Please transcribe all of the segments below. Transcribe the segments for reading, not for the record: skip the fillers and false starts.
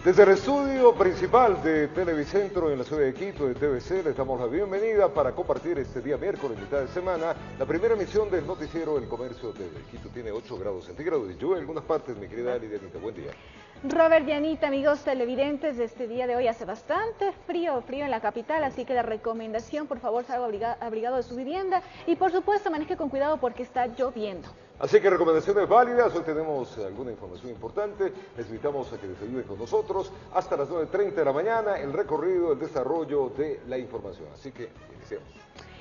Desde el estudio principal de Televicentro en la ciudad de Quito, de TVC, les damos la bienvenida para compartir este día miércoles, mitad de semana, la primera emisión del noticiero El Comercio TV. Quito tiene 8 grados centígrados y lluvia en algunas partes, mi querida Lidianita. Buen día. Robert y Anita, amigos televidentes, de este día de hoy hace bastante frío en la capital, así que la recomendación, por favor, salga abrigado de su vivienda y por supuesto maneje con cuidado porque está lloviendo. Así que recomendaciones válidas, hoy tenemos alguna información importante, les invitamos a que desayunen con nosotros hasta las 9:30 de la mañana, el recorrido, el desarrollo de la información. Así que iniciemos.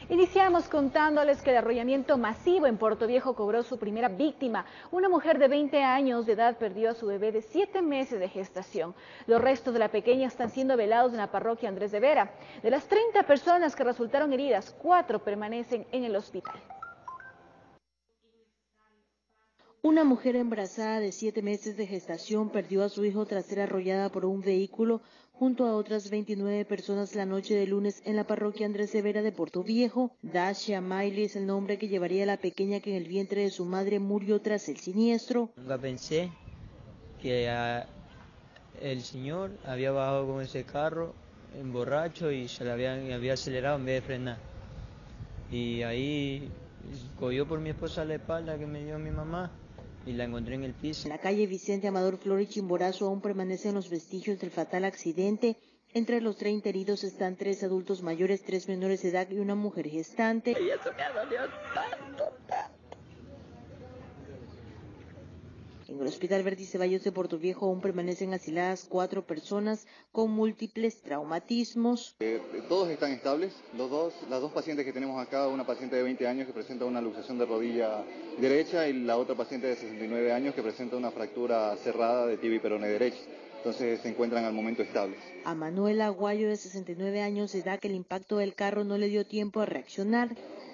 Iniciamos contándoles que el arrollamiento masivo en Puerto Viejo cobró su primera víctima. Una mujer de 20 años de edad perdió a su bebé de 7 meses de gestación. Los restos de la pequeña están siendo velados en la parroquia Andrés de Vera. De las 30 personas que resultaron heridas, 4 permanecen en el hospital. Una mujer embarazada de 7 meses de gestación perdió a su hijo tras ser arrollada por un vehículo junto a otras 29 personas la noche de lunes en la parroquia Andrés de Vera de Puerto Viejo. Dasha Miley es el nombre que llevaría a la pequeña que en el vientre de su madre murió tras el siniestro. Nunca pensé que el señor había bajado con ese carro en borracho y se le había acelerado en vez de frenar. Y ahí cogió por mi esposa la espalda que me dio mi mamá y la encontré en el piso. En la calle Vicente Amador Flores Chimborazo aún permanecen los vestigios del fatal accidente. Entre los 30 heridos están 3 adultos mayores, 3 menores de edad y una mujer gestante. Y eso me dolió tanto. En el Hospital Verdi Ceballos de Puerto Viejo aún permanecen asiladas 4 personas con múltiples traumatismos. Todos están estables, las dos pacientes que tenemos acá, una paciente de 20 años que presenta una luxación de rodilla derecha y la otra paciente de 69 años que presenta una fractura cerrada de tibia y peroné derecho. Entonces se encuentran al momento estables. A Manuela Aguayo, de 69 años de edad, que el impacto del carro no le dio tiempo a reaccionar.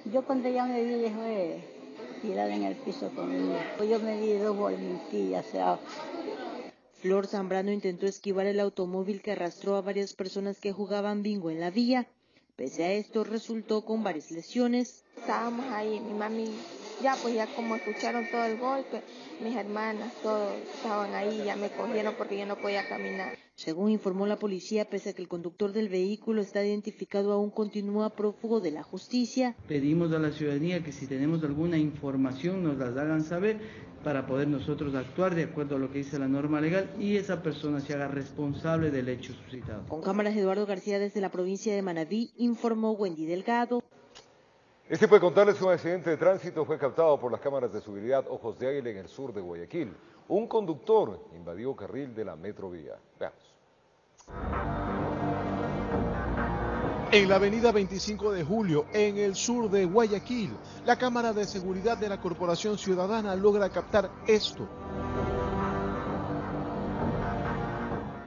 Yo cuando ya me vi, dejé tirada en el piso conmigo. Yo me di 2 voluntillas. Flor Zambrano intentó esquivar el automóvil que arrastró a varias personas que jugaban bingo en la vía. Pese a esto, resultó con varias lesiones. Estábamos ahí, mi mami, ya como escucharon todo el golpe, mis hermanas, todos estaban ahí, ya me cogieron porque yo no podía caminar. Según informó la policía, pese a que el conductor del vehículo está identificado, aún continúa prófugo de la justicia. Pedimos a la ciudadanía que si tenemos alguna información nos las hagan saber para poder nosotros actuar de acuerdo a lo que dice la norma legal y esa persona se haga responsable del hecho suscitado. Con cámaras de Eduardo García desde la provincia de Manabí, informó Wendy Delgado. Este puede contarles un accidente de tránsito fue captado por las cámaras de seguridad Ojos de Águila en el sur de Guayaquil. Un conductor invadió carril de la Metrovía. Veamos. En la avenida 25 de Julio, en el sur de Guayaquil, la cámara de seguridad de la Corporación Ciudadana logra captar esto.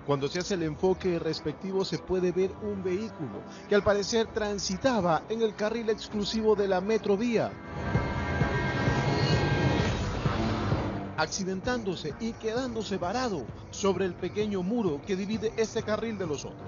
Cuando se hace el enfoque respectivo se puede ver un vehículo que al parecer transitaba en el carril exclusivo de la Metrovía, accidentándose y quedándose varado sobre el pequeño muro que divide este carril de los otros.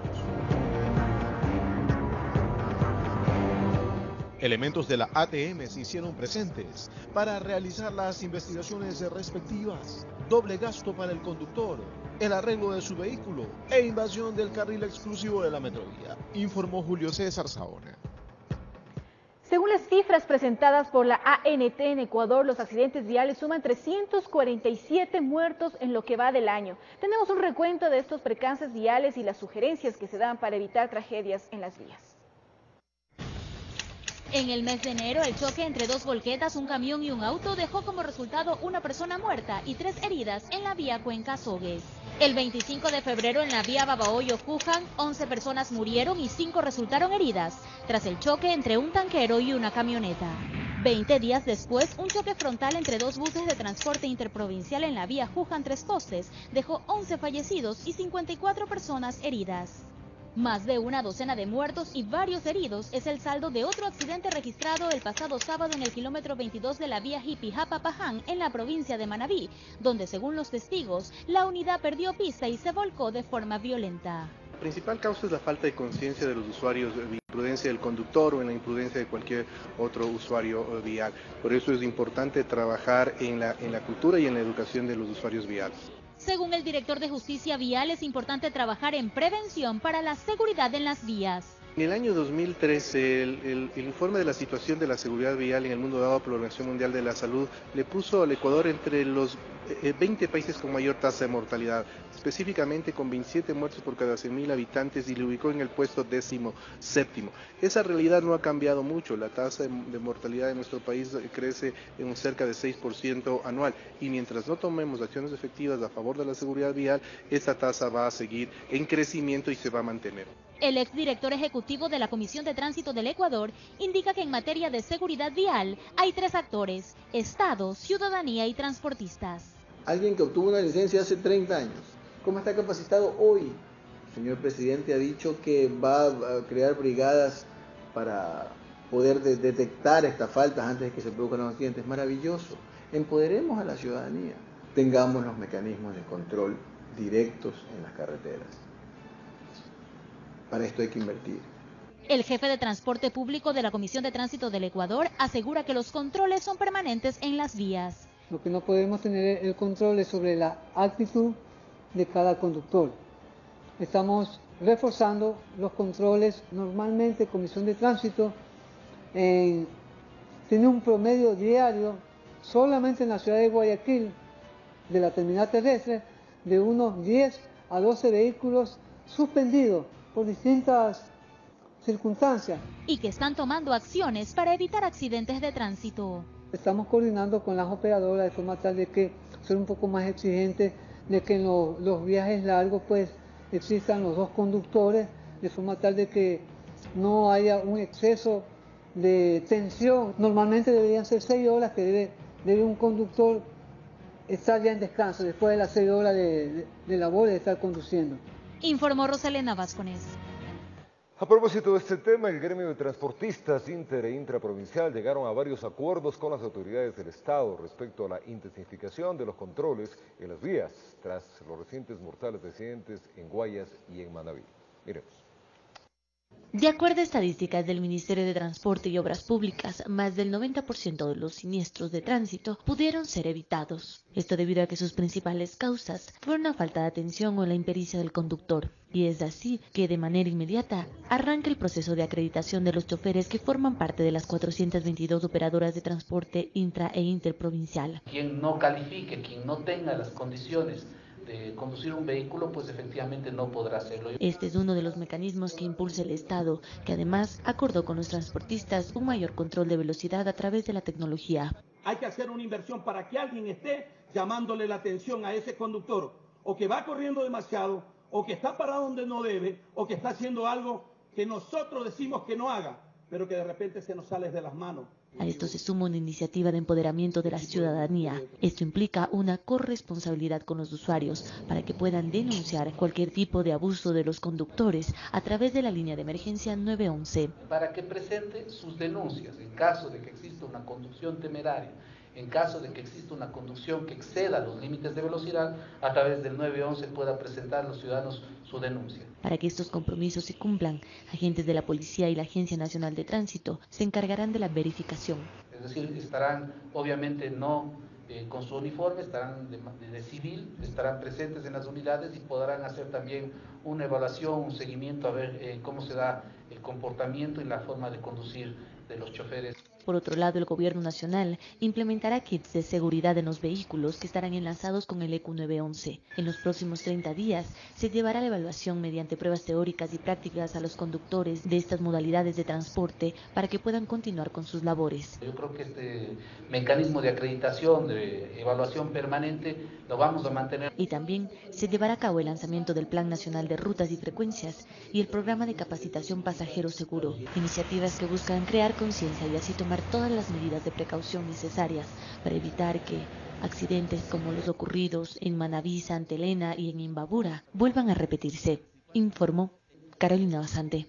Elementos de la ATM se hicieron presentes para realizar las investigaciones respectivas. Doble gasto para el conductor, el arreglo de su vehículo e invasión del carril exclusivo de la Metrovía, informó Julio César Saona. Según las cifras presentadas por la ANT en Ecuador, los accidentes viales suman 347 muertos en lo que va del año. Tenemos un recuento de estos percances viales y las sugerencias que se dan para evitar tragedias en las vías. En el mes de enero, el choque entre 2 volquetas, un camión y un auto dejó como resultado una persona muerta y 3 heridas en la vía Cuenca-Sogues. El 25 de febrero, en la vía Babahoyo-Juján, 11 personas murieron y 5 resultaron heridas tras el choque entre un tanquero y una camioneta. 20 días después, un choque frontal entre 2 buses de transporte interprovincial en la vía Juján-Tres Costes dejó 11 fallecidos y 54 personas heridas. Más de una docena de muertos y varios heridos es el saldo de otro accidente registrado el pasado sábado en el kilómetro 22 de la vía Jipi-Japapaján en la provincia de Manabí, donde según los testigos, la unidad perdió pista y se volcó de forma violenta. La principal causa es la falta de conciencia de los usuarios, de la imprudencia del conductor o en la imprudencia de cualquier otro usuario vial. Por eso es importante trabajar en la cultura y en la educación de los usuarios viales. Según el director de Justicia Vial, es importante trabajar en prevención para la seguridad en las vías. En el año 2013, el informe de la situación de la seguridad vial en el mundo dado por la Organización Mundial de la Salud le puso al Ecuador entre los 20 países con mayor tasa de mortalidad, específicamente con 27 muertos por cada 100.000 habitantes, y le ubicó en el puesto 17º. Esa realidad no ha cambiado mucho. La tasa de mortalidad de nuestro país crece en un cerca de 6% anual, y mientras no tomemos acciones efectivas a favor de la seguridad vial, esa tasa va a seguir en crecimiento y se va a mantener. El exdirector ejecutivo de la Comisión de Tránsito del Ecuador indica que en materia de seguridad vial hay 3 actores: Estado, ciudadanía y transportistas. Alguien que obtuvo una licencia hace 30 años, ¿cómo está capacitado hoy? El señor presidente ha dicho que va a crear brigadas para poder detectar estas faltas antes de que se produzcan los accidentes. Maravilloso. Empoderemos a la ciudadanía. Tengamos los mecanismos de control directos en las carreteras. Para esto hay que invertir. El jefe de transporte público de la Comisión de Tránsito del Ecuador asegura que los controles son permanentes en las vías. Lo que no podemos tener el control es sobre la actitud de cada conductor. Estamos reforzando los controles. Normalmente Comisión de Tránsito tiene un promedio diario solamente en la ciudad de Guayaquil, de la terminal terrestre, de unos 10 a 12 vehículos suspendidos por distintas circunstancias. Y que están tomando acciones para evitar accidentes de tránsito. Estamos coordinando con las operadoras de forma tal de que ser un poco más exigentes, de que en los viajes largos pues existan los 2 conductores, de forma tal de que no haya un exceso de tensión. Normalmente deberían ser 6 horas que debe un conductor estar ya en descanso después de las 6 horas de labor de estar conduciendo. Informó Rosalena Vázquez. A propósito de este tema, el gremio de transportistas inter e intraprovincial llegaron a varios acuerdos con las autoridades del Estado respecto a la intensificación de los controles en las vías tras los recientes mortales accidentes en Guayas y en Manabí. Miremos. De acuerdo a estadísticas del Ministerio de Transporte y Obras Públicas, más del 90% de los siniestros de tránsito pudieron ser evitados. Esto debido a que sus principales causas fueron la falta de atención o la impericia del conductor. Y es así que de manera inmediata arranca el proceso de acreditación de los choferes que forman parte de las 422 operadoras de transporte intra e interprovincial. Quien no califique, quien no tenga las condiciones de conducir un vehículo, pues efectivamente no podrá hacerlo. Este es uno de los mecanismos que impulsa el Estado, que además acordó con los transportistas un mayor control de velocidad a través de la tecnología. Hay que hacer una inversión para que alguien esté llamándole la atención a ese conductor, o que va corriendo demasiado, o que está parado donde no debe, o que está haciendo algo que nosotros decimos que no haga, pero que de repente se nos sale de las manos. A esto se suma una iniciativa de empoderamiento de la ciudadanía. Esto implica una corresponsabilidad con los usuarios para que puedan denunciar cualquier tipo de abuso de los conductores a través de la línea de emergencia 911. Para que presente sus denuncias en caso de que exista una conducción temeraria, en caso de que exista una conducción que exceda los límites de velocidad, a través del 911 pueda presentar a los ciudadanos su denuncia. Para que estos compromisos se cumplan, agentes de la Policía y la Agencia Nacional de Tránsito se encargarán de la verificación. Es decir, estarán obviamente no con su uniforme, estarán de civil, estarán presentes en las unidades y podrán hacer también una evaluación, un seguimiento a ver cómo se da el comportamiento y la forma de conducir de los choferes. Por otro lado, el Gobierno Nacional implementará kits de seguridad en los vehículos que estarán enlazados con el EQ 911. En los próximos 30 días se llevará la evaluación mediante pruebas teóricas y prácticas a los conductores de estas modalidades de transporte para que puedan continuar con sus labores. Yo creo que este mecanismo de acreditación, de evaluación permanente, lo vamos a mantener. Y también se llevará a cabo el lanzamiento del Plan Nacional de Rutas y Frecuencias y el Programa de Capacitación Pasajero Seguro, iniciativas que buscan crear conciencia y así tomar todas las medidas de precaución necesarias para evitar que accidentes como los ocurridos en Manabí, Santa Elena y en Imbabura vuelvan a repetirse, informó Carolina Basante.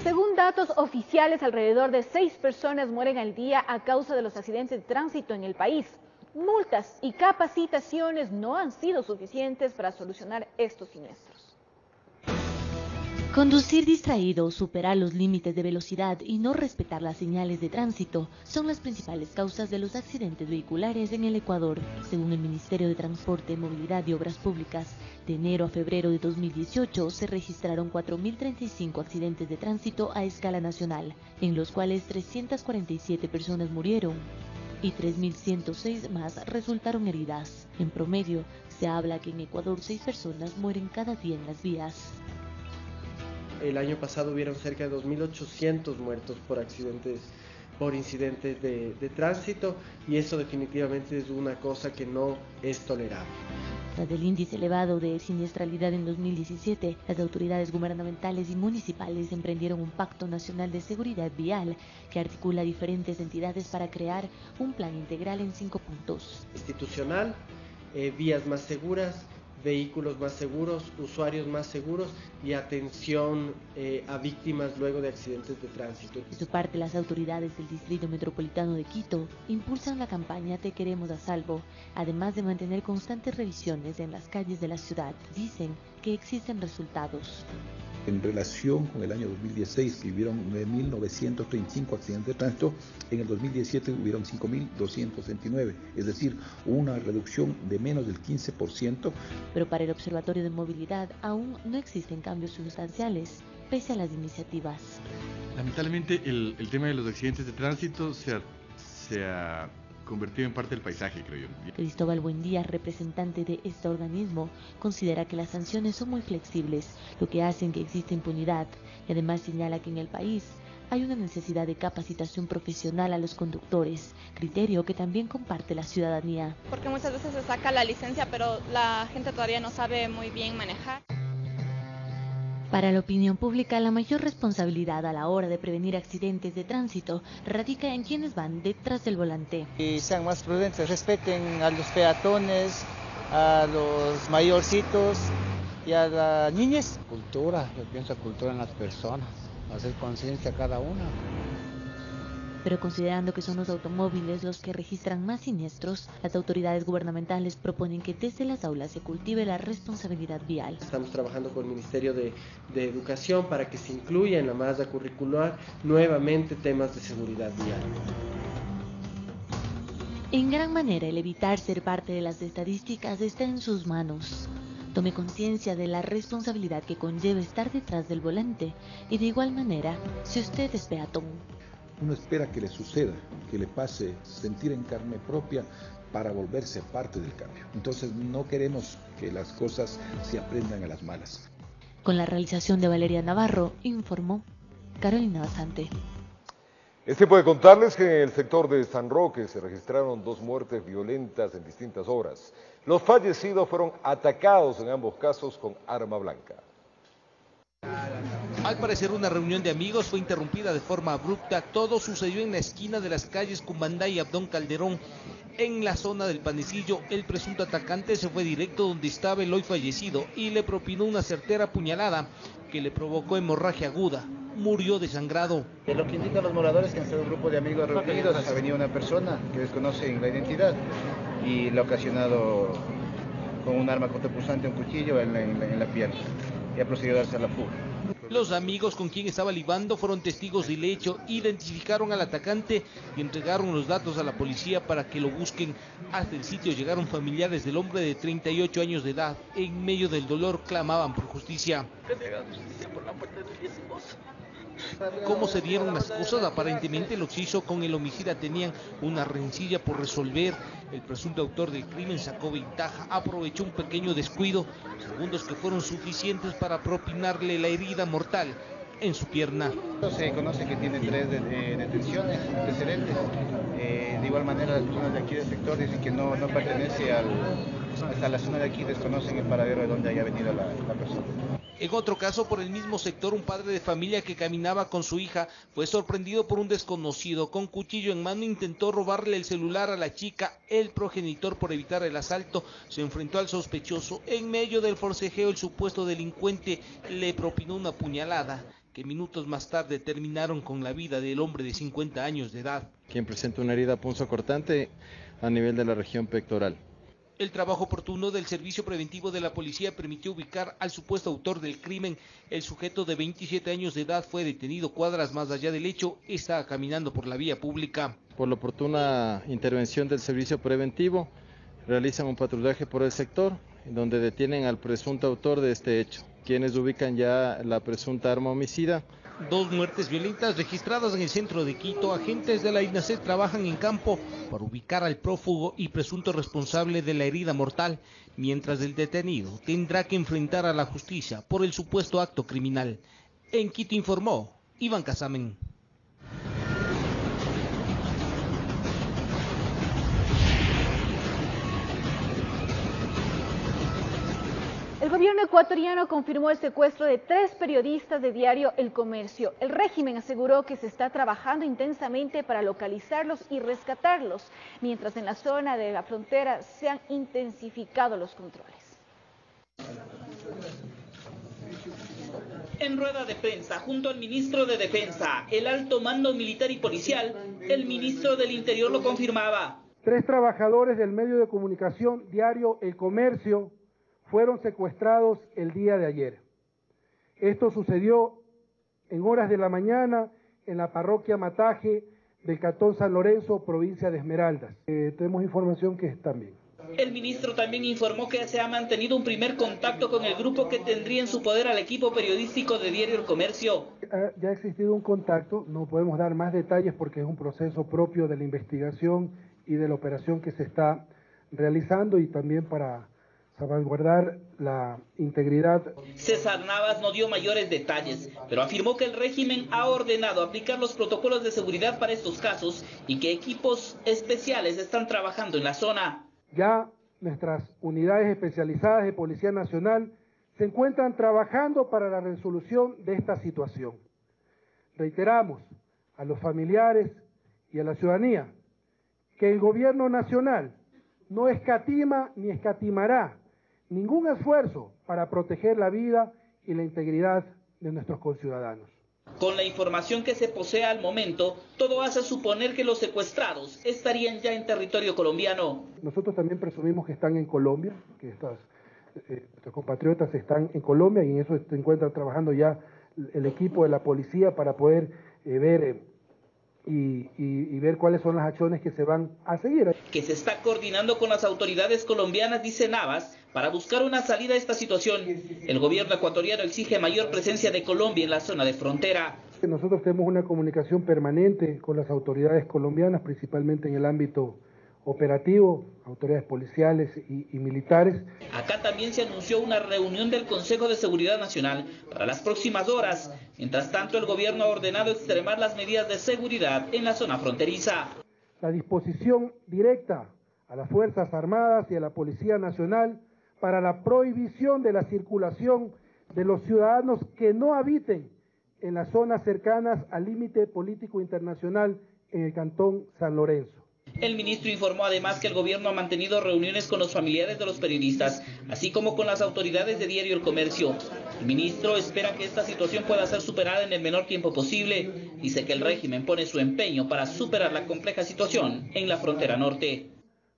Según datos oficiales, alrededor de 6 personas mueren al día a causa de los accidentes de tránsito en el país. Multas y capacitaciones no han sido suficientes para solucionar estos siniestros. Conducir distraído, superar los límites de velocidad y no respetar las señales de tránsito son las principales causas de los accidentes vehiculares en el Ecuador. Según el Ministerio de Transporte, Movilidad y Obras Públicas, de enero a febrero de 2018 se registraron 4.035 accidentes de tránsito a escala nacional, en los cuales 347 personas murieron y 3.106 más resultaron heridas. En promedio, se habla que en Ecuador 6 personas mueren cada día en las vías. El año pasado hubieron cerca de 2.800 muertos por incidentes de tránsito, y eso definitivamente es una cosa que no es tolerable. Tras el índice elevado de siniestralidad en 2017, las autoridades gubernamentales y municipales emprendieron un pacto nacional de seguridad vial que articula diferentes entidades para crear un plan integral en 5 puntos. Institucional, vías más seguras, vehículos más seguros, usuarios más seguros y atención a víctimas luego de accidentes de tránsito. De su parte, las autoridades del Distrito Metropolitano de Quito impulsan la campaña Te Queremos a Salvo, además de mantener constantes revisiones en las calles de la ciudad. Dicen que existen resultados. En relación con el año 2016, que hubieron 9.935 accidentes de tránsito, en el 2017 hubieron 5.269, es decir, una reducción de menos del 15%. Pero para el Observatorio de Movilidad aún no existen cambios sustanciales, pese a las iniciativas. Lamentablemente el tema de los accidentes de tránsito se ha convertido en parte del paisaje, creo yo. Cristóbal Buendía, representante de este organismo, considera que las sanciones son muy flexibles, lo que hace que exista impunidad, y además señala que en el país hay una necesidad de capacitación profesional a los conductores, criterio que también comparte la ciudadanía. Porque muchas veces se saca la licencia, pero la gente todavía no sabe muy bien manejar. Para la opinión pública, la mayor responsabilidad a la hora de prevenir accidentes de tránsito radica en quienes van detrás del volante. Y sean más prudentes, respeten a los peatones, a los mayorcitos y a las niñas. Cultura, yo pienso cultura en las personas, hacer conciencia a cada una. Pero considerando que son los automóviles los que registran más siniestros, las autoridades gubernamentales proponen que desde las aulas se cultive la responsabilidad vial. Estamos trabajando con el Ministerio de Educación para que se incluya en la malla curricular nuevamente temas de seguridad vial. En gran manera, el evitar ser parte de las estadísticas está en sus manos. Tome conciencia de la responsabilidad que conlleva estar detrás del volante y de igual manera, si usted es peatón. Uno espera que le suceda, que le pase, sentir en carne propia para volverse parte del cambio. Entonces no queremos que las cosas se aprendan a las malas. Con la realización de Valeria Navarro, informó Carolina Basante. Es tiempo de contarles que en el sector de San Roque se registraron 2 muertes violentas en distintas horas. Los fallecidos fueron atacados en ambos casos con arma blanca. Al parecer, una reunión de amigos fue interrumpida de forma abrupta. Todo sucedió en la esquina de las calles Cumbandá y Abdón Calderón. En la zona del Panecillo, el presunto atacante se fue directo donde estaba el hoy fallecido y le propinó una certera puñalada que le provocó hemorragia aguda. Murió desangrado. Lo que indican los moradores que han sido un grupo de amigos reunidos, ha venido una persona que desconocen la identidad y le ha ocasionado con un arma cortopunzante, un cuchillo en la pierna, y ha procedido a darse a la fuga. Los amigos con quien estaba libando fueron testigos del hecho, identificaron al atacante y entregaron los datos a la policía para que lo busquen. Hasta el sitio llegaron familiares del hombre de 38 años de edad. En medio del dolor clamaban por justicia. ¿Cómo se dieron las cosas? Aparentemente los hizo con el homicida tenían una rencilla por resolver. El presunto autor del crimen sacó ventaja, aprovechó un pequeño descuido, segundos que fueron suficientes para propinarle la herida mortal en su pierna. Se conoce que tiene 3 detenciones, antecedentes. De igual manera, las personas de aquí del sector dicen que no pertenece hasta la zona de aquí, desconocen el paradero de donde haya venido la persona. En otro caso, por el mismo sector, un padre de familia que caminaba con su hija fue sorprendido por un desconocido. Con cuchillo en mano intentó robarle el celular a la chica. El progenitor, por evitar el asalto, se enfrentó al sospechoso. En medio del forcejeo, el supuesto delincuente le propinó una puñalada que minutos más tarde terminaron con la vida del hombre de 50 años de edad. Quien presenta una herida punzocortante a nivel de la región pectoral. El trabajo oportuno del servicio preventivo de la policía permitió ubicar al supuesto autor del crimen. El sujeto de 27 años de edad fue detenido cuadras más allá del hecho, estaba caminando por la vía pública. Por la oportuna intervención del servicio preventivo, realizan un patrullaje por el sector, donde detienen al presunto autor de este hecho, quienes ubican ya la presunta arma homicida. 2 muertes violentas registradas en el centro de Quito. Agentes de la INASED trabajan en campo para ubicar al prófugo y presunto responsable de la herida mortal, mientras el detenido tendrá que enfrentar a la justicia por el supuesto acto criminal. En Quito informó Iván Casamen. El gobierno ecuatoriano confirmó el secuestro de 3 periodistas de diario El Comercio. El régimen aseguró que se está trabajando intensamente para localizarlos y rescatarlos, mientras en la zona de la frontera se han intensificado los controles. En rueda de prensa, junto al ministro de Defensa, el alto mando militar y policial, el ministro del Interior lo confirmaba. 3 trabajadores del medio de comunicación diario El Comercio fueron secuestrados el día de ayer. Esto sucedió en horas de la mañana en la parroquia Mataje del Cantón San Lorenzo, provincia de Esmeraldas. Tenemos información que están bien. El ministro también informó que se ha mantenido un primer contacto con el grupo que tendría en su poder al equipo periodístico de diario El Comercio. Ya ha existido un contacto, no podemos dar más detalles porque es un proceso propio de la investigación y de la operación que se está realizando y también para salvaguardar la integridad. César Navas no dio mayores detalles, pero afirmó que el régimen ha ordenado aplicar los protocolos de seguridad para estos casos y que equipos especiales están trabajando en la zona. Ya nuestras unidades especializadas de Policía Nacional se encuentran trabajando para la resolución de esta situación. Reiteramos a los familiares y a la ciudadanía que el gobierno nacional no escatima ni escatimará ningún esfuerzo para proteger la vida y la integridad de nuestros conciudadanos. Con la información que se posee al momento, todo hace suponer que los secuestrados estarían ya en territorio colombiano. Nosotros también presumimos que están en Colombia, que nuestros compatriotas están en Colombia y en eso se encuentra trabajando ya el equipo de la policía para poder ver y ver cuáles son las acciones que se van a seguir. Que se está coordinando con las autoridades colombianas, dice Navas, para buscar una salida a esta situación. El gobierno ecuatoriano exige mayor presencia de Colombia en la zona de frontera. Nosotros tenemos una comunicación permanente con las autoridades colombianas, principalmente en el ámbito operativo, autoridades policiales y militares. Acá también se anunció una reunión del Consejo de Seguridad Nacional para las próximas horas. Mientras tanto, el gobierno ha ordenado extremar las medidas de seguridad en la zona fronteriza. La disposición directa a las Fuerzas Armadas y a la Policía Nacional para la prohibición de la circulación de los ciudadanos que no habiten en las zonas cercanas al límite político internacional en el Cantón San Lorenzo. El ministro informó además que el gobierno ha mantenido reuniones con los familiares de los periodistas, así como con las autoridades de diario El Comercio. El ministro espera que esta situación pueda ser superada en el menor tiempo posible. Dice que el régimen pone su empeño para superar la compleja situación en la frontera norte.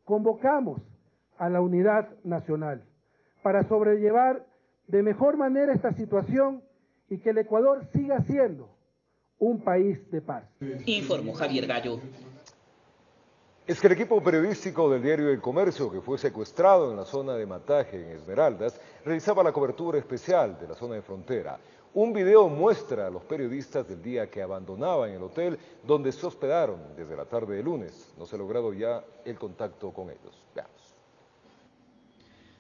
Convocamos a la unidad nacional para sobrellevar de mejor manera esta situación y que el Ecuador siga siendo un país de paz. Informó Javier Gallo. Es que el equipo periodístico del diario El Comercio, que fue secuestrado en la zona de Mataje, en Esmeraldas, realizaba la cobertura especial de la zona de frontera. Un video muestra a los periodistas del día que abandonaban el hotel donde se hospedaron desde la tarde de lunes. No se ha logrado ya el contacto con ellos. Veamos.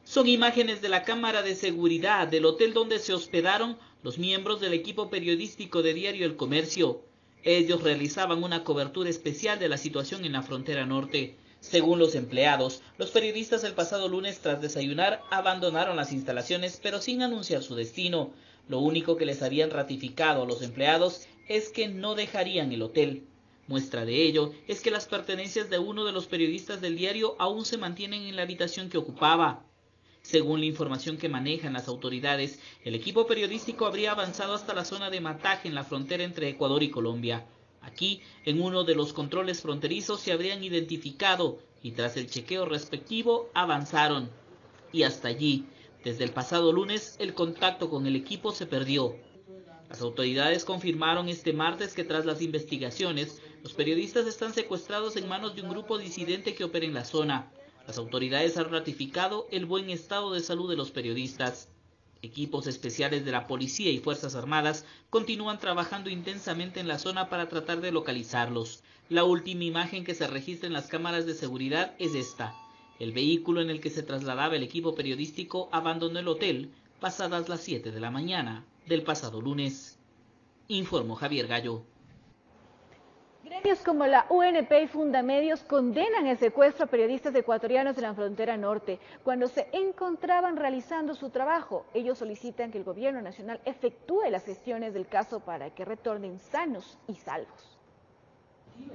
Son imágenes de la cámara de seguridad del hotel donde se hospedaron los miembros del equipo periodístico de diario El Comercio. Ellos realizaban una cobertura especial de la situación en la frontera norte. Según los empleados, los periodistas el pasado lunes tras desayunar abandonaron las instalaciones pero sin anunciar su destino. Lo único que les habían ratificado a los empleados es que no dejarían el hotel. Muestra de ello es que las pertenencias de uno de los periodistas del diario aún se mantienen en la habitación que ocupaba. Según la información que manejan las autoridades, el equipo periodístico habría avanzado hasta la zona de Mataje en la frontera entre Ecuador y Colombia. Aquí, en uno de los controles fronterizos, se habrían identificado y tras el chequeo respectivo avanzaron. Y hasta allí, desde el pasado lunes, el contacto con el equipo se perdió. Las autoridades confirmaron este martes que tras las investigaciones, los periodistas están secuestrados en manos de un grupo disidente que opera en la zona. Las autoridades han ratificado el buen estado de salud de los periodistas. Equipos especiales de la policía y Fuerzas Armadas continúan trabajando intensamente en la zona para tratar de localizarlos. La última imagen que se registra en las cámaras de seguridad es esta. El vehículo en el que se trasladaba el equipo periodístico abandonó el hotel pasadas las 7 de la mañana del pasado lunes. Informó Javier Gallo. Gremios como la UNP y Fundamedios condenan el secuestro a periodistas ecuatorianos de la frontera norte. Cuando se encontraban realizando su trabajo, ellos solicitan que el gobierno nacional efectúe las gestiones del caso para que retornen sanos y salvos.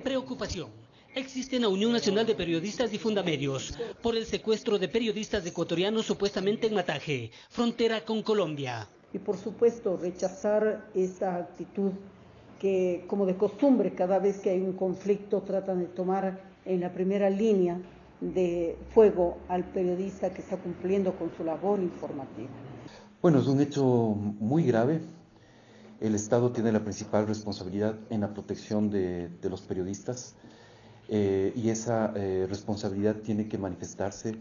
Preocupación. Existe una Unión Nacional de Periodistas y Fundamedios por el secuestro de periodistas ecuatorianos supuestamente en Mataje, frontera con Colombia. Y por supuesto rechazar esa actitud que, como de costumbre, cada vez que hay un conflicto tratan de tomar en la primera línea de fuego al periodista que está cumpliendo con su labor informativa. Bueno, es un hecho muy grave. El Estado tiene la principal responsabilidad en la protección de los periodistas y esa responsabilidad tiene que manifestarse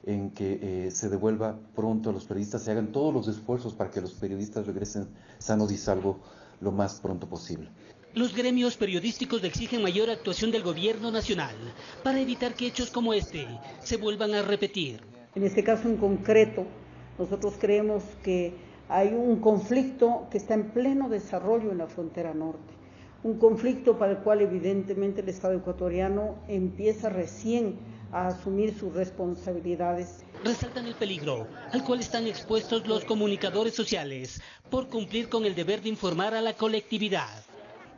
en que se devuelva pronto a los periodistas, se hagan todos los esfuerzos para que los periodistas regresen sanos y salvos lo más pronto posible. Los gremios periodísticos exigen mayor actuación del gobierno nacional para evitar que hechos como este se vuelvan a repetir. En este caso en concreto, nosotros creemos que hay un conflicto que está en pleno desarrollo en la frontera norte. Un conflicto para el cual evidentemente el Estado ecuatoriano empieza recién a asumir sus responsabilidades. Resaltan el peligro al cual están expuestos los comunicadores sociales por cumplir con el deber de informar a la colectividad.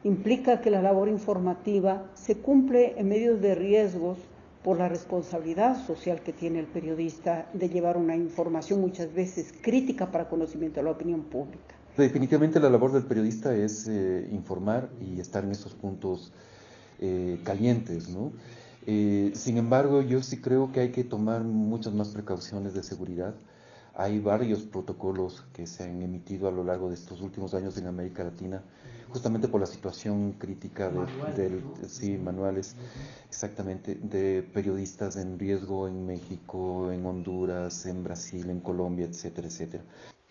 Implica que la labor informativa se cumple en medio de riesgos por la responsabilidad social que tiene el periodista de llevar una información muchas veces crítica para conocimiento de la opinión pública. Definitivamente la labor del periodista es informar y estar en esos puntos calientes, ¿no? Sin embargo, yo sí creo que hay que tomar muchas más precauciones de seguridad. Hay varios protocolos que se han emitido a lo largo de estos últimos años en América Latina, justamente por la situación crítica manuales, exactamente, de periodistas en riesgo en México, en Honduras, en Brasil, en Colombia, etcétera, etcétera.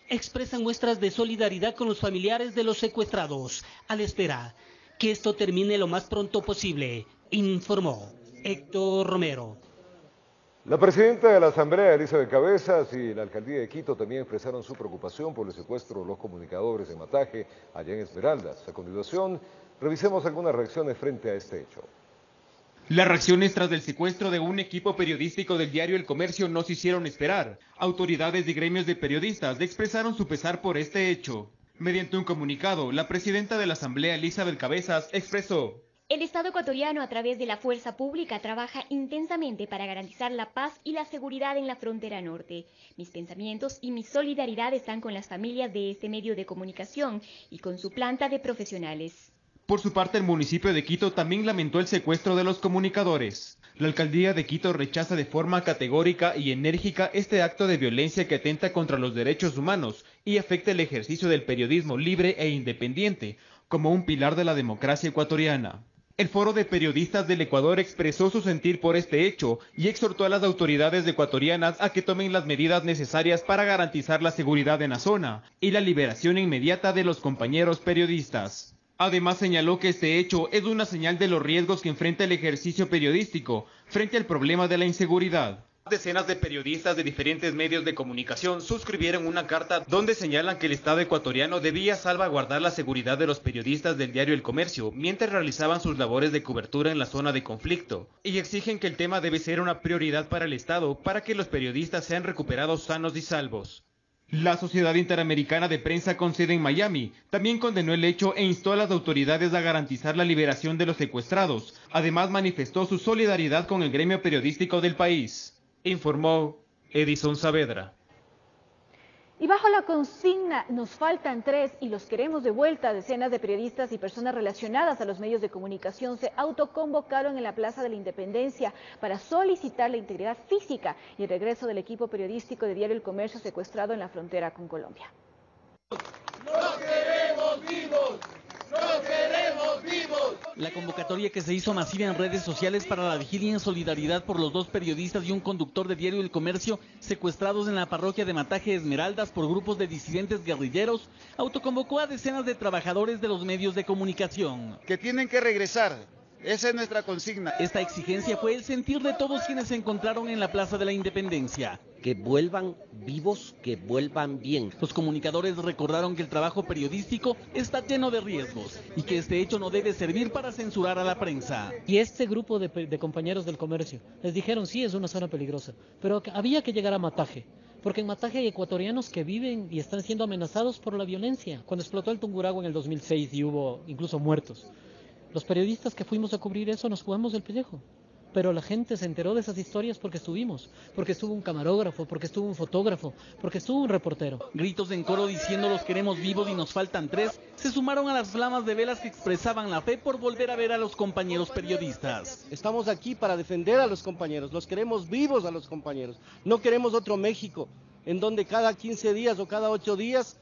Expresan muestras de solidaridad con los familiares de los secuestrados, a la espera que esto termine lo más pronto posible, informó Héctor Romero. La presidenta de la Asamblea, Elizabeth Cabezas, y la Alcaldía de Quito también expresaron su preocupación por el secuestro de los comunicadores de Mataje, allá en Esmeraldas. A continuación, revisemos algunas reacciones frente a este hecho. Las reacciones tras el secuestro de un equipo periodístico del diario El Comercio no se hicieron esperar. Autoridades y gremios de periodistas expresaron su pesar por este hecho. Mediante un comunicado, la presidenta de la Asamblea, Elizabeth Cabezas, expresó: el Estado ecuatoriano, a través de la fuerza pública, trabaja intensamente para garantizar la paz y la seguridad en la frontera norte. Mis pensamientos y mi solidaridad están con las familias de este medio de comunicación y con su planta de profesionales. Por su parte, el municipio de Quito también lamentó el secuestro de los comunicadores. La alcaldía de Quito rechaza de forma categórica y enérgica este acto de violencia que atenta contra los derechos humanos y afecta el ejercicio del periodismo libre e independiente, como un pilar de la democracia ecuatoriana. El Foro de Periodistas del Ecuador expresó su sentir por este hecho y exhortó a las autoridades ecuatorianas a que tomen las medidas necesarias para garantizar la seguridad en la zona y la liberación inmediata de los compañeros periodistas. Además señaló que este hecho es una señal de los riesgos que enfrenta el ejercicio periodístico frente al problema de la inseguridad. Decenas de periodistas de diferentes medios de comunicación suscribieron una carta donde señalan que el Estado ecuatoriano debía salvaguardar la seguridad de los periodistas del diario El Comercio mientras realizaban sus labores de cobertura en la zona de conflicto, y exigen que el tema debe ser una prioridad para el Estado para que los periodistas sean recuperados sanos y salvos. La Sociedad Interamericana de Prensa con sede en Miami también condenó el hecho e instó a las autoridades a garantizar la liberación de los secuestrados. Además manifestó su solidaridad con el gremio periodístico del país. Informó Edison Saavedra. Y bajo la consigna "nos faltan 3 y los queremos de vuelta", decenas de periodistas y personas relacionadas a los medios de comunicación se autoconvocaron en la Plaza de la Independencia para solicitar la integridad física y el regreso del equipo periodístico de Diario El Comercio secuestrado en la frontera con Colombia. ¡Nos queremos vivos! ¡Nos queremos vivos! La convocatoria, que se hizo masiva en redes sociales para la vigilia en solidaridad por los 2 periodistas y un conductor de Diario El Comercio secuestrados en la parroquia de Mataje Esmeraldas por grupos de disidentes guerrilleros, autoconvocó a decenas de trabajadores de los medios de comunicación. Que tienen que regresar. Esa es nuestra consigna. Esta exigencia fue el sentir de todos quienes se encontraron en la Plaza de la Independencia. Que vuelvan vivos, que vuelvan bien. Los comunicadores recordaron que el trabajo periodístico está lleno de riesgos y que este hecho no debe servir para censurar a la prensa. Y este grupo de compañeros del comercio les dijeron: sí, es una zona peligrosa, pero había que llegar a Mataje. Porque en Mataje hay ecuatorianos que viven y están siendo amenazados por la violencia. Cuando explotó el Tungurahua en el 2006 y hubo incluso muertos, los periodistas que fuimos a cubrir eso nos jugamos el pellejo. Pero la gente se enteró de esas historias porque estuvimos, porque estuvo un camarógrafo, porque estuvo un fotógrafo, porque estuvo un reportero. Gritos en coro diciendo "los queremos vivos y nos faltan 3" se sumaron a las flamas de velas que expresaban la fe por volver a ver a los compañeros periodistas. Estamos aquí para defender a los compañeros, los queremos vivos a los compañeros. No queremos otro México en donde cada 15 días o cada 8 días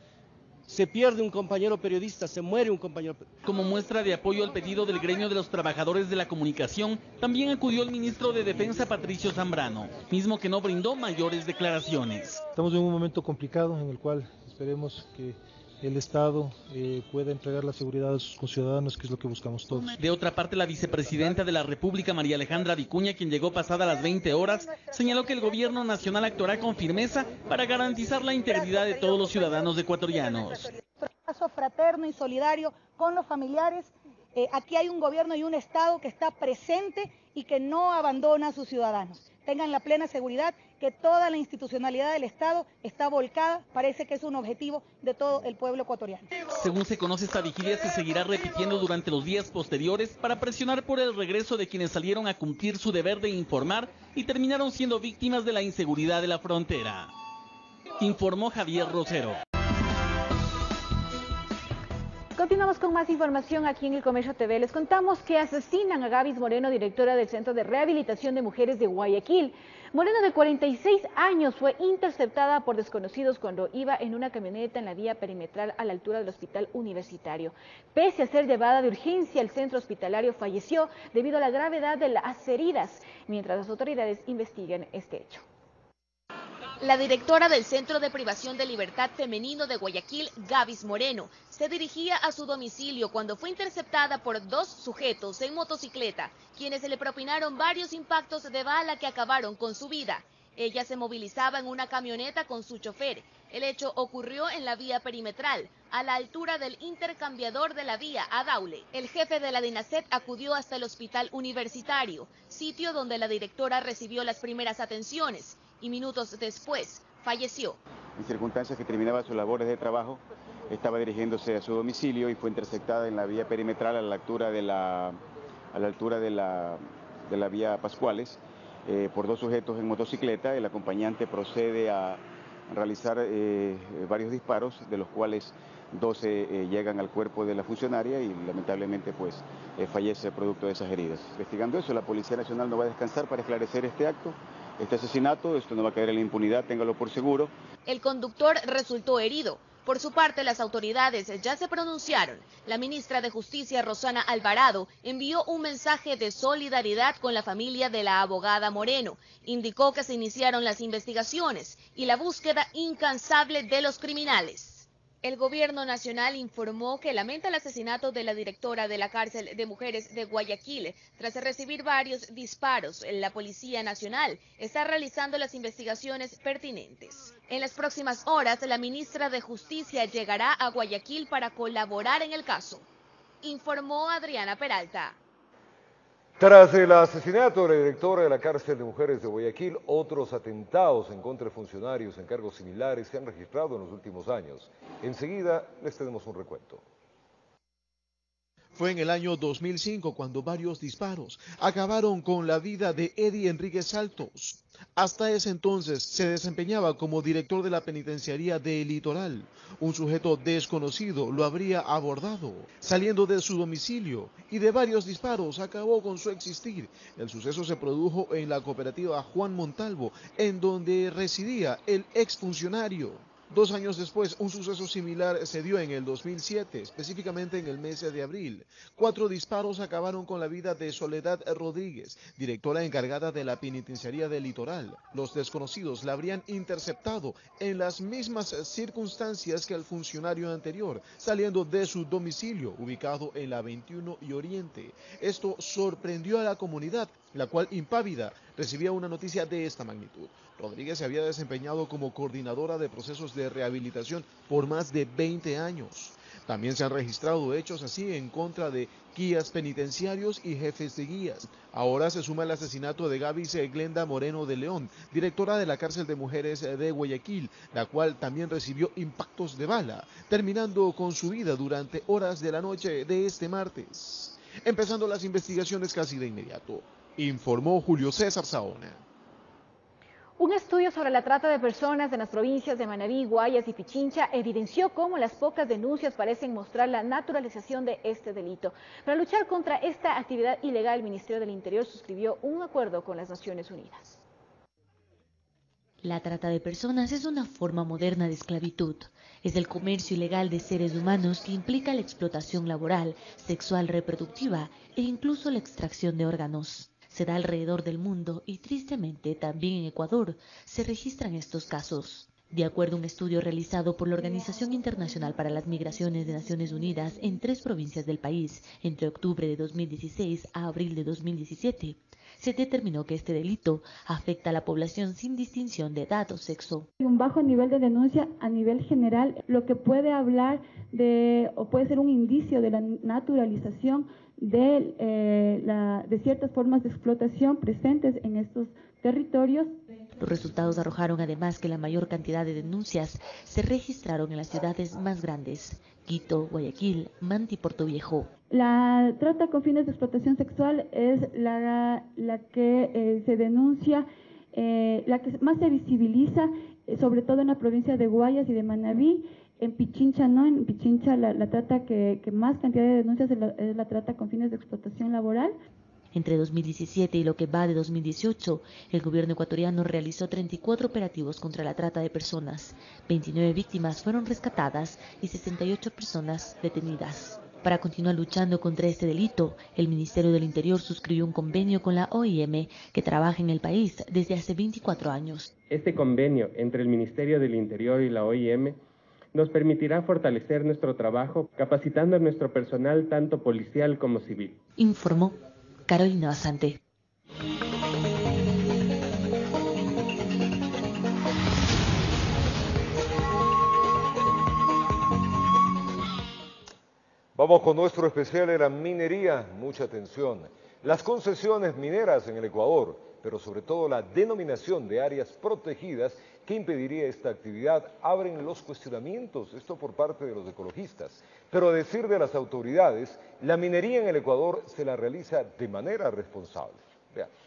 se pierde un compañero periodista, se muere un compañero periodista. Como muestra de apoyo al pedido del gremio de los trabajadores de la comunicación, también acudió el ministro de Defensa, Patricio Zambrano, mismo que no brindó mayores declaraciones. Estamos en un momento complicado en el cual esperemos que el Estado pueda entregar la seguridad a sus conciudadanos, que es lo que buscamos todos. De otra parte, la vicepresidenta de la República, María Alejandra Vicuña, quien llegó pasada las 20 horas, señaló que el gobierno nacional actuará con firmeza para garantizar la integridad de todos los ciudadanos ecuatorianos. Abrazo fraterno y solidario con los familiares. Aquí hay un gobierno y un Estado que está presente y que no abandona a sus ciudadanos. Tengan la plena seguridad que toda la institucionalidad del Estado está volcada, parece que es un objetivo de todo el pueblo ecuatoriano. Según se conoce, esta vigilia se seguirá repitiendo durante los días posteriores para presionar por el regreso de quienes salieron a cumplir su deber de informar y terminaron siendo víctimas de la inseguridad de la frontera. Informó Javier Rosero. Continuamos con más información aquí en El Comercio TV. Les contamos que asesinan a Gavis Moreno, directora del Centro de Rehabilitación de Mujeres de Guayaquil. Moreno, de 46 años, fue interceptada por desconocidos cuando iba en una camioneta en la vía perimetral a la altura del hospital universitario. Pese a ser llevada de urgencia al centro hospitalario, falleció debido a la gravedad de las heridas, mientras las autoridades investigan este hecho. La directora del Centro de Privación de Libertad Femenino de Guayaquil, Gavis Moreno, se dirigía a su domicilio cuando fue interceptada por 2 sujetos en motocicleta, quienes le propinaron varios impactos de bala que acabaron con su vida. Ella se movilizaba en una camioneta con su chofer. El hecho ocurrió en la vía perimetral, a la altura del intercambiador de la vía a Daule. El jefe de la DINASET acudió hasta el hospital universitario, sitio donde la directora recibió las primeras atenciones, y minutos después falleció. En circunstancias que terminaba sus labores de trabajo, estaba dirigiéndose a su domicilio y fue interceptada en la vía perimetral a la altura de la vía Pascuales por 2 sujetos en motocicleta. El acompañante procede a realizar varios disparos, de los cuales 12 llegan al cuerpo de la funcionaria y lamentablemente pues fallece producto de esas heridas. Investigando eso, la Policía Nacional no va a descansar para esclarecer este acto, este asesinato. Esto no va a caer en la impunidad, téngalo por seguro. El conductor resultó herido. Por su parte, las autoridades ya se pronunciaron. La ministra de Justicia, Rosana Alvarado, envió un mensaje de solidaridad con la familia de la abogada Moreno. Indicó que se iniciaron las investigaciones y la búsqueda incansable de los criminales. El gobierno nacional informó que lamenta el asesinato de la directora de la cárcel de mujeres de Guayaquil. Tras recibir varios disparos, la Policía Nacional está realizando las investigaciones pertinentes. En las próximas horas, la ministra de Justicia llegará a Guayaquil para colaborar en el caso, informó Adriana Peralta. Tras el asesinato de la directora de la cárcel de mujeres de Guayaquil, otros atentados en contra de funcionarios en cargos similares se han registrado en los últimos años. Enseguida les tenemos un recuento. Fue en el año 2005 cuando varios disparos acabaron con la vida de Eddie Enríquez Saltos. Hasta ese entonces se desempeñaba como director de la penitenciaría de Litoral. Un sujeto desconocido lo habría abordado, saliendo de su domicilio, y de varios disparos acabó con su existir. El suceso se produjo en la cooperativa Juan Montalvo, en donde residía el exfuncionario. 2 años después, un suceso similar se dio en el 2007, específicamente en el mes de abril. 4 disparos acabaron con la vida de Soledad Rodríguez, directora encargada de la penitenciaría del Litoral. Los desconocidos la habrían interceptado en las mismas circunstancias que el funcionario anterior, saliendo de su domicilio, ubicado en la 21 y Oriente. Esto sorprendió a la comunidad, la cual, impávida, recibía una noticia de esta magnitud. Rodríguez se había desempeñado como coordinadora de procesos de rehabilitación por más de 20 años. También se han registrado hechos así en contra de guías penitenciarios y jefes de guías. Ahora se suma el asesinato de Gaby Glenda Moreno de León, directora de la cárcel de mujeres de Guayaquil, la cual también recibió impactos de bala, terminando con su vida durante horas de la noche de este martes. Empezando las investigaciones casi de inmediato, informó Julio César Saona. Un estudio sobre la trata de personas en las provincias de Manabí, Guayas y Pichincha evidenció cómo las pocas denuncias parecen mostrar la naturalización de este delito. Para luchar contra esta actividad ilegal, el Ministerio del Interior suscribió un acuerdo con las Naciones Unidas. La trata de personas es una forma moderna de esclavitud. Es el comercio ilegal de seres humanos que implica la explotación laboral, sexual, reproductiva e incluso la extracción de órganos. Se da alrededor del mundo y tristemente también en Ecuador se registran estos casos. De acuerdo a un estudio realizado por la Organización Internacional para las Migraciones de Naciones Unidas en 3 provincias del país, entre octubre de 2016 a abril de 2017, se determinó que este delito afecta a la población sin distinción de edad o sexo. Un bajo nivel de denuncia a nivel general, lo que puede hablar de, o puede ser un indicio de la naturalización de ciertas formas de explotación presentes en estos territorios. Los resultados arrojaron además que la mayor cantidad de denuncias se registraron en las ciudades más grandes: Quito, Guayaquil, Manta y Puerto Viejo. La trata con fines de explotación sexual es la que se denuncia, la que más se visibiliza, sobre todo en la provincia de Guayas y de Manabí. En Pichincha no, en Pichincha la trata que más cantidad de denuncias es la trata con fines de explotación laboral. Entre 2017 y lo que va de 2018, el gobierno ecuatoriano realizó 34 operativos contra la trata de personas. 29 víctimas fueron rescatadas y 68 personas detenidas. Para continuar luchando contra este delito, el Ministerio del Interior suscribió un convenio con la OIM que trabaja en el país desde hace 24 años. Este convenio entre el Ministerio del Interior y la OIM nos permitirá fortalecer nuestro trabajo, capacitando a nuestro personal tanto policial como civil. Informó Carolina Basante. Vamos con nuestro especial de la minería. Mucha atención. Las concesiones mineras en el Ecuador, pero sobre todo la denominación de áreas protegidas que impediría esta actividad, abren los cuestionamientos, esto por parte de los ecologistas. Pero a decir de las autoridades, la minería en el Ecuador se la realiza de manera responsable. Veamos.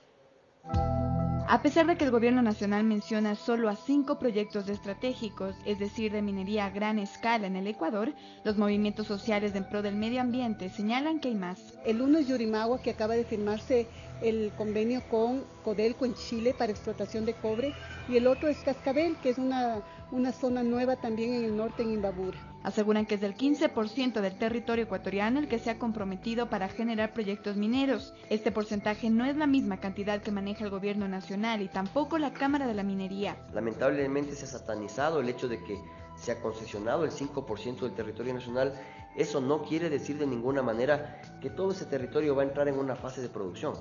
A pesar de que el gobierno nacional menciona solo a 5 proyectos estratégicos, es decir, de minería a gran escala en el Ecuador, los movimientos sociales en pro del medio ambiente señalan que hay más. El uno es Yurimagua, que acaba de firmarse el convenio con Codelco en Chile para explotación de cobre, y el otro es Cascabel, que es una zona nueva también en el norte, en Imbabura. Aseguran que es del 15% del territorio ecuatoriano el que se ha comprometido para generar proyectos mineros. Este porcentaje no es la misma cantidad que maneja el gobierno nacional y tampoco la Cámara de la Minería. Lamentablemente se ha satanizado el hecho de que se ha concesionado el 5% del territorio nacional. Eso no quiere decir de ninguna manera que todo ese territorio va a entrar en una fase de producción.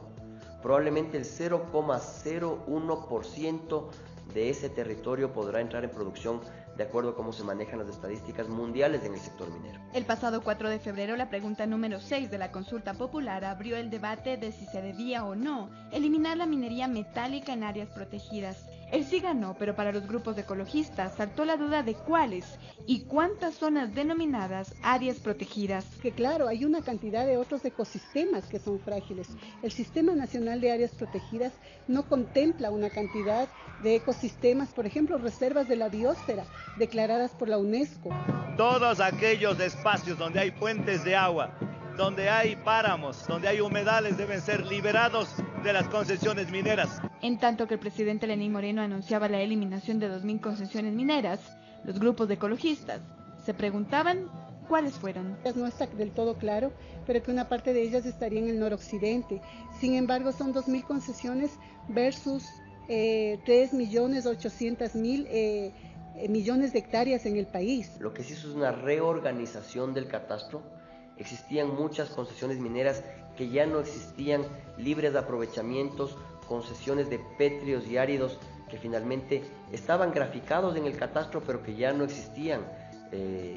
Probablemente el 0,01% de ese territorio podrá entrar en producción de acuerdo a cómo se manejan las estadísticas mundiales en el sector minero. El pasado 4 de febrero, la pregunta número 6 de la consulta popular abrió el debate de si se debía o no eliminar la minería metálica en áreas protegidas. Él sí ganó, pero para los grupos ecologistas saltó la duda de cuáles y cuántas zonas denominadas áreas protegidas. Que claro, hay una cantidad de otros ecosistemas que son frágiles. El Sistema Nacional de Áreas Protegidas no contempla una cantidad de ecosistemas, por ejemplo, reservas de la biosfera declaradas por la UNESCO. Todos aquellos espacios donde hay fuentes de agua, donde hay páramos, donde hay humedales deben ser liberados de las concesiones mineras. En tanto que el presidente Lenín Moreno anunciaba la eliminación de 2.000 concesiones mineras, los grupos de ecologistas se preguntaban cuáles fueron. No está del todo claro, pero que una parte de ellas estaría en el noroccidente. Sin embargo, son 2.000 concesiones versus 3.800.000 millones de hectáreas en el país. Lo que se hizo es una reorganización del catastro. Existían muchas concesiones mineras que ya no existían, libres de aprovechamientos, concesiones de pétreos y áridos que finalmente estaban graficados en el catastro pero que ya no existían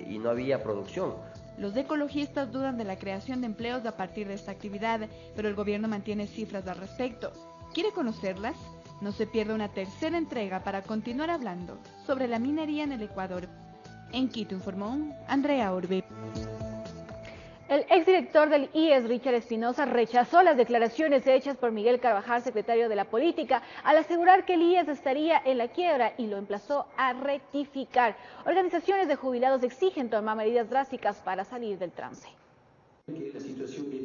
y no había producción. Los ecologistas dudan de la creación de empleos a partir de esta actividad, pero el gobierno mantiene cifras al respecto. ¿Quiere conocerlas? No se pierda una tercera entrega para continuar hablando sobre la minería en el Ecuador. En Quito informó Andrea Orbe. El exdirector del IES, Richard Espinosa, rechazó las declaraciones hechas por Miguel Carvajal, secretario de la Política, al asegurar que el IES estaría en la quiebra y lo emplazó a rectificar. Organizaciones de jubilados exigen tomar medidas drásticas para salir del trance.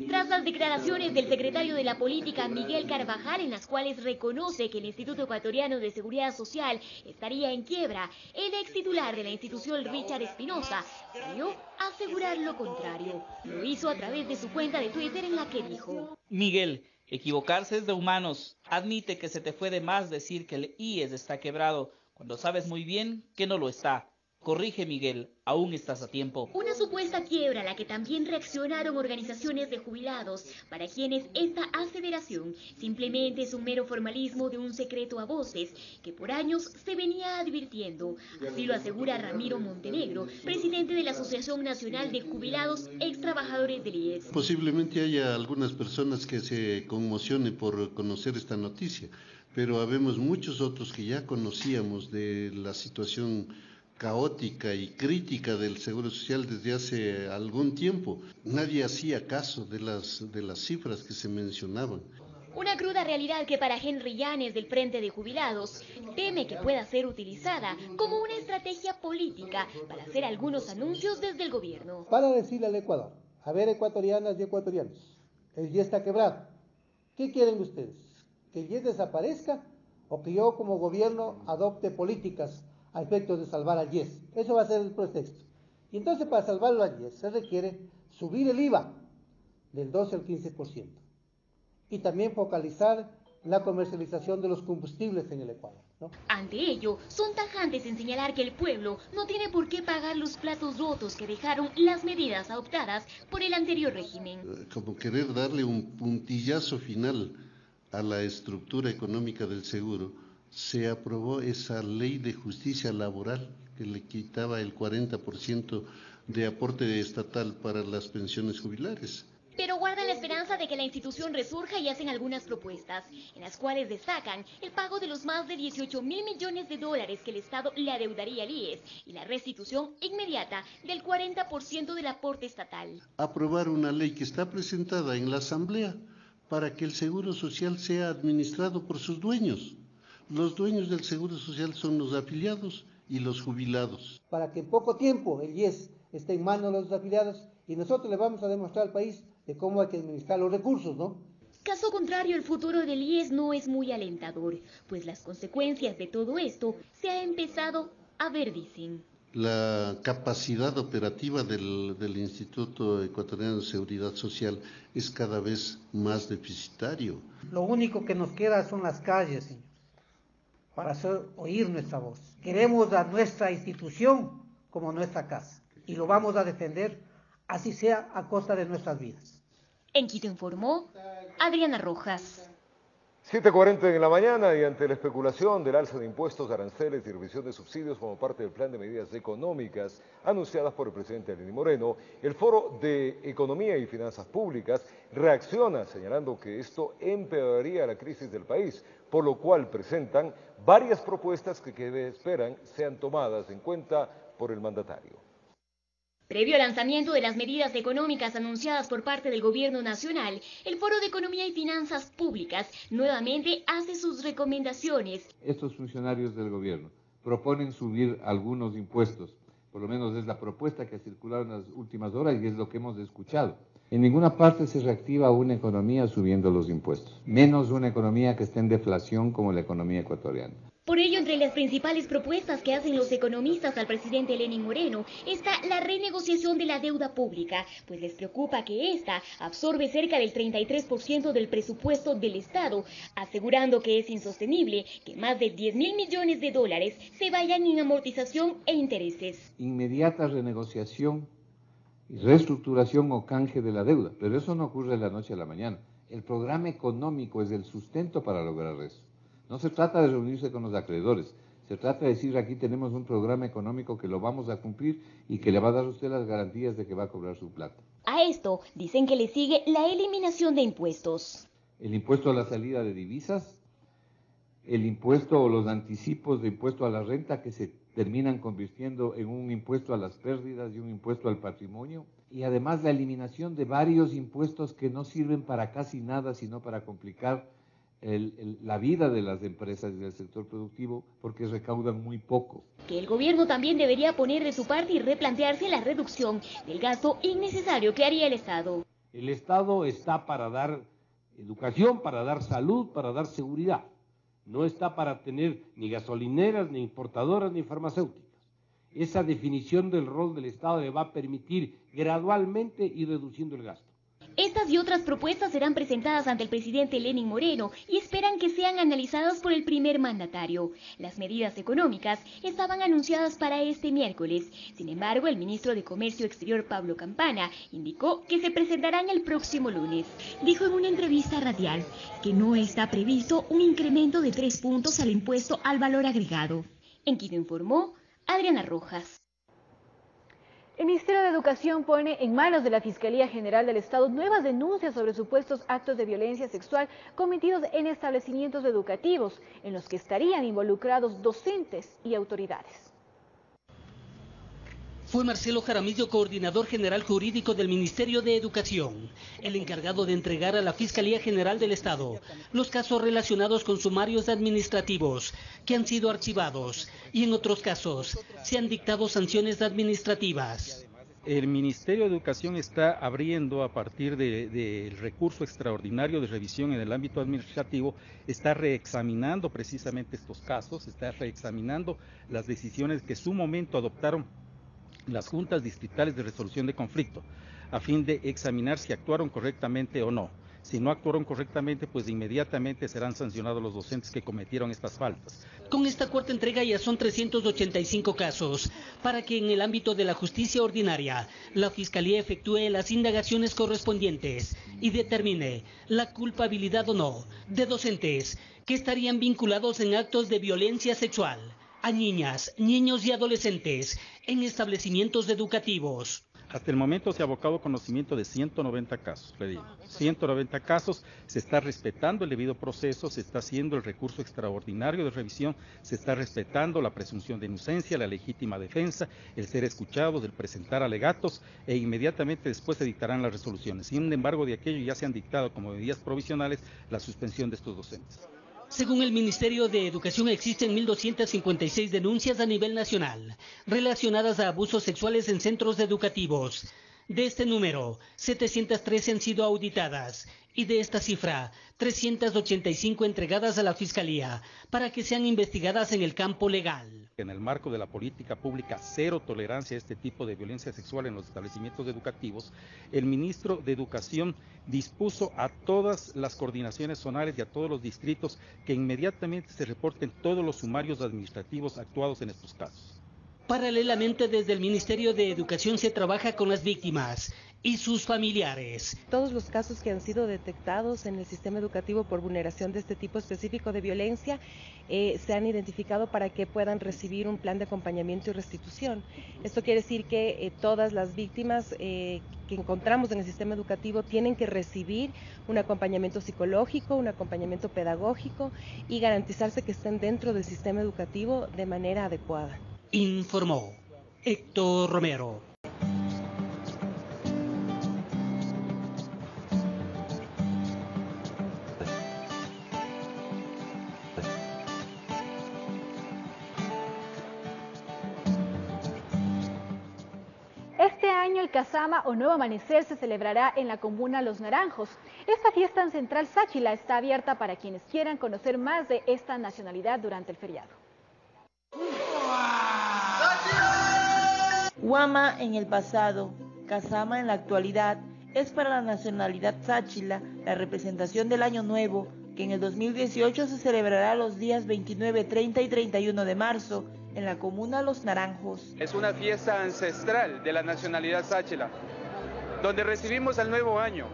Tras las declaraciones del secretario de la Política, Miguel Carvajal, en las cuales reconoce que el Instituto Ecuatoriano de Seguridad Social estaría en quiebra, el ex titular de la institución, Richard Espinosa, salió a asegurar lo contrario. Lo hizo a través de su cuenta de Twitter, en la que dijo: Miguel, equivocarse es de humanos. Admite que se te fue de más decir que el IES está quebrado, cuando sabes muy bien que no lo está. Corrige, Miguel, aún estás a tiempo. Una supuesta quiebra a la que también reaccionaron organizaciones de jubilados, para quienes esta aseveración simplemente es un mero formalismo de un secreto a voces que por años se venía advirtiendo. Así lo asegura Ramiro Montenegro, presidente de la Asociación Nacional de Jubilados Ex Trabajadores del IES. Posiblemente haya algunas personas que se conmocionen por conocer esta noticia, pero habemos muchos otros que ya conocíamos de la situación caótica y crítica del Seguro Social desde hace algún tiempo. Nadie hacía caso de las cifras que se mencionaban. Una cruda realidad que para Henry Llanes, del Frente de Jubilados, teme que pueda ser utilizada como una estrategia política para hacer algunos anuncios desde el gobierno. Para decirle al Ecuador: a ver, ecuatorianas y ecuatorianos, el IES está quebrado. ¿Qué quieren ustedes? ¿Que el IES desaparezca o que yo como gobierno adopte políticas a efectos de salvar al IES? Eso va a ser el pretexto. Y entonces, para salvarlo al IES se requiere subir el IVA del 12 al 15% y también focalizar la comercialización de los combustibles en el Ecuador, ¿no? Ante ello, son tajantes en señalar que el pueblo no tiene por qué pagar los platos rotos que dejaron las medidas adoptadas por el anterior régimen. Como querer darle un puntillazo final a la estructura económica del seguro, se aprobó esa ley de justicia laboral que le quitaba el 40% de aporte estatal para las pensiones jubilares. Pero guardan la esperanza de que la institución resurja y hacen algunas propuestas, en las cuales destacan el pago de los más de 18.000 millones de dólares que el Estado le adeudaría al IES y la restitución inmediata del 40% del aporte estatal. Aprobar una ley que está presentada en la Asamblea para que el Seguro Social sea administrado por sus dueños. Los dueños del Seguro Social son los afiliados y los jubilados. Para que en poco tiempo el IES esté en manos de los afiliados y nosotros le vamos a demostrar al país de cómo hay que administrar los recursos, ¿no? Caso contrario, el futuro del IES no es muy alentador, pues las consecuencias de todo esto se ha empezado a ver, dicen. La capacidad operativa del Instituto Ecuatoriano de Seguridad Social es cada vez más deficitario. Lo único que nos queda son las calles, señores, para hacer oír nuestra voz. Queremos a nuestra institución como nuestra casa y lo vamos a defender, así sea a costa de nuestras vidas. En Quito informó Adriana Rojas. 7:40 en la mañana y ante la especulación del alza de impuestos, aranceles y revisión de subsidios como parte del plan de medidas económicas anunciadas por el presidente Lenín Moreno, el Foro de Economía y Finanzas Públicas reacciona señalando que esto empeoraría la crisis del país, por lo cual presentan varias propuestas que esperan sean tomadas en cuenta por el mandatario. Previo al lanzamiento de las medidas económicas anunciadas por parte del Gobierno Nacional, el Foro de Economía y Finanzas Públicas nuevamente hace sus recomendaciones. Estos funcionarios del gobierno proponen subir algunos impuestos, por lo menos es la propuesta que ha circulado en las últimas horas y es lo que hemos escuchado. En ninguna parte se reactiva una economía subiendo los impuestos, menos una economía que esté en deflación como la economía ecuatoriana. Por ello, entre las principales propuestas que hacen los economistas al presidente Lenín Moreno está la renegociación de la deuda pública, pues les preocupa que ésta absorbe cerca del 33% del presupuesto del Estado, asegurando que es insostenible que más de 10.000 millones de dólares se vayan en amortización e intereses. Inmediata renegociación y reestructuración o canje de la deuda, pero eso no ocurre de la noche a la mañana. El programa económico es el sustento para lograr eso. No se trata de reunirse con los acreedores, se trata de decir aquí tenemos un programa económico que lo vamos a cumplir y que le va a dar a usted las garantías de que va a cobrar su plata. A esto dicen que le sigue la eliminación de impuestos. El impuesto a la salida de divisas, el impuesto o los anticipos de impuesto a la renta que se terminan convirtiendo en un impuesto a las pérdidas y un impuesto al patrimonio, y además la eliminación de varios impuestos que no sirven para casi nada sino para complicar la vida de las empresas y del sector productivo porque recaudan muy poco. Que el gobierno también debería poner de su parte y replantearse la reducción del gasto innecesario que haría el Estado. El Estado está para dar educación, para dar salud, para dar seguridad. No está para tener ni gasolineras, ni importadoras, ni farmacéuticas. Esa definición del rol del Estado le va a permitir gradualmente ir reduciendo el gasto. Estas y otras propuestas serán presentadas ante el presidente Lenín Moreno y esperan que sean analizadas por el primer mandatario. Las medidas económicas estaban anunciadas para este miércoles. Sin embargo, el ministro de Comercio Exterior, Pablo Campana, indicó que se presentarán el próximo lunes. Dijo en una entrevista radial que no está previsto un incremento de 3 puntos al impuesto al valor agregado. En Quito informó Adriana Rojas. El Ministerio de Educación pone en manos de la Fiscalía General del Estado nuevas denuncias sobre supuestos actos de violencia sexual cometidos en establecimientos educativos, en los que estarían involucrados docentes y autoridades. Fue Marcelo Jaramillo, coordinador general jurídico del Ministerio de Educación, el encargado de entregar a la Fiscalía General del Estado los casos relacionados con sumarios administrativos que han sido archivados y en otros casos se han dictado sanciones administrativas. El Ministerio de Educación está abriendo a partir del recurso extraordinario de revisión en el ámbito administrativo, está reexaminando precisamente estos casos, está reexaminando las decisiones que en su momento adoptaron las juntas distritales de resolución de conflicto, a fin de examinar si actuaron correctamente o no. Si no actuaron correctamente, pues inmediatamente serán sancionados los docentes que cometieron estas faltas. Con esta cuarta entrega ya son 385 casos, para que en el ámbito de la justicia ordinaria, la Fiscalía efectúe las indagaciones correspondientes y determine la culpabilidad o no de docentes que estarían vinculados en actos de violencia sexual a niñas, niños y adolescentes en establecimientos educativos. Hasta el momento se ha abocado conocimiento de 190 casos, le digo. 190 casos, se está respetando el debido proceso, se está haciendo el recurso extraordinario de revisión, se está respetando la presunción de inocencia, la legítima defensa, el ser escuchado, el presentar alegatos e inmediatamente después se dictarán las resoluciones. Sin embargo, de aquello ya se han dictado como medidas provisionales la suspensión de estos docentes. Según el Ministerio de Educación, existen 1.256 denuncias a nivel nacional relacionadas a abusos sexuales en centros educativos. De este número, 713 han sido auditadas y de esta cifra, 385 entregadas a la Fiscalía para que sean investigadas en el campo legal. En el marco de la política pública cero tolerancia a este tipo de violencia sexual en los establecimientos educativos, el ministro de Educación dispuso a todas las coordinaciones zonales y a todos los distritos que inmediatamente se reporten todos los sumarios administrativos actuados en estos casos. Paralelamente, desde el Ministerio de Educación se trabaja con las víctimas y sus familiares. Todos los casos que han sido detectados en el sistema educativo por vulneración de este tipo específico de violencia se han identificado para que puedan recibir un plan de acompañamiento y restitución. Esto quiere decir que todas las víctimas que encontramos en el sistema educativo tienen que recibir un acompañamiento psicológico, un acompañamiento pedagógico y garantizarse que estén dentro del sistema educativo de manera adecuada. Informó Héctor Romero. Este año el Casama o Nuevo Amanecer se celebrará en la comuna Los Naranjos. Esta fiesta en Central Sáchila está abierta para quienes quieran conocer más de esta nacionalidad durante el feriado. Huama en el pasado, Casama en la actualidad, es para la nacionalidad sáchila la representación del Año Nuevo, que en el 2018 se celebrará los días 29, 30 y 31 de marzo, en la comuna Los Naranjos. Es una fiesta ancestral de la nacionalidad sáchila, donde recibimos el nuevo año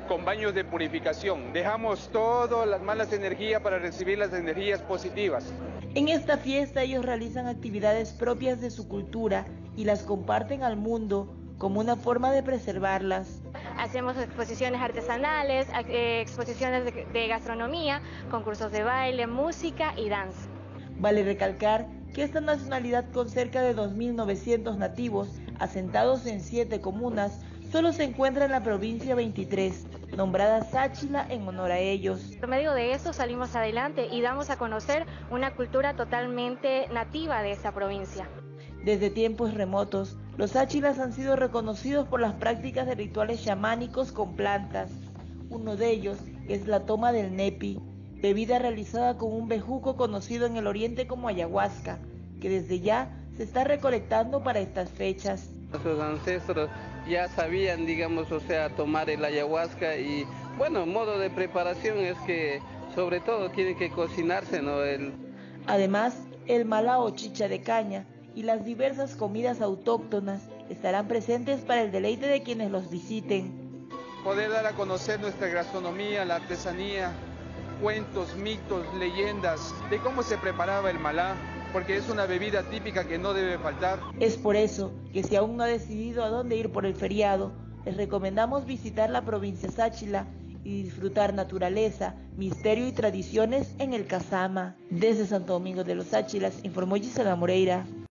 con baños de purificación. Dejamos todas las malas energías para recibir las energías positivas. En esta fiesta ellos realizan actividades propias de su cultura y las comparten al mundo como una forma de preservarlas. Hacemos exposiciones artesanales, exposiciones de gastronomía, concursos de baile, música y danza. Vale recalcar que esta nacionalidad con cerca de 2.900 nativos asentados en 7 comunas solo se encuentra en la provincia 23, nombrada Sáchila en honor a ellos. Por medio de eso salimos adelante y damos a conocer una cultura totalmente nativa de esta provincia. Desde tiempos remotos, los sáchilas han sido reconocidos por las prácticas de rituales chamánicos con plantas. Uno de ellos es la toma del nepi, bebida realizada con un bejuco conocido en el oriente como ayahuasca, que desde ya se está recolectando para estas fechas. Nuestros ancestros ya sabían, digamos, tomar el ayahuasca y, bueno, modo de preparación es que sobre todo tiene que cocinarse, ¿no? Además, el malá o chicha de caña y las diversas comidas autóctonas estarán presentes para el deleite de quienes los visiten. Poder dar a conocer nuestra gastronomía, la artesanía, cuentos, mitos, leyendas de cómo se preparaba el malá, porque es una bebida típica que no debe faltar. Es por eso que si aún no ha decidido a dónde ir por el feriado, les recomendamos visitar la provincia Sáchila y disfrutar naturaleza, misterio y tradiciones en el Casama. Desde Santo Domingo de los Sáchilas, informó Gisela Moreira.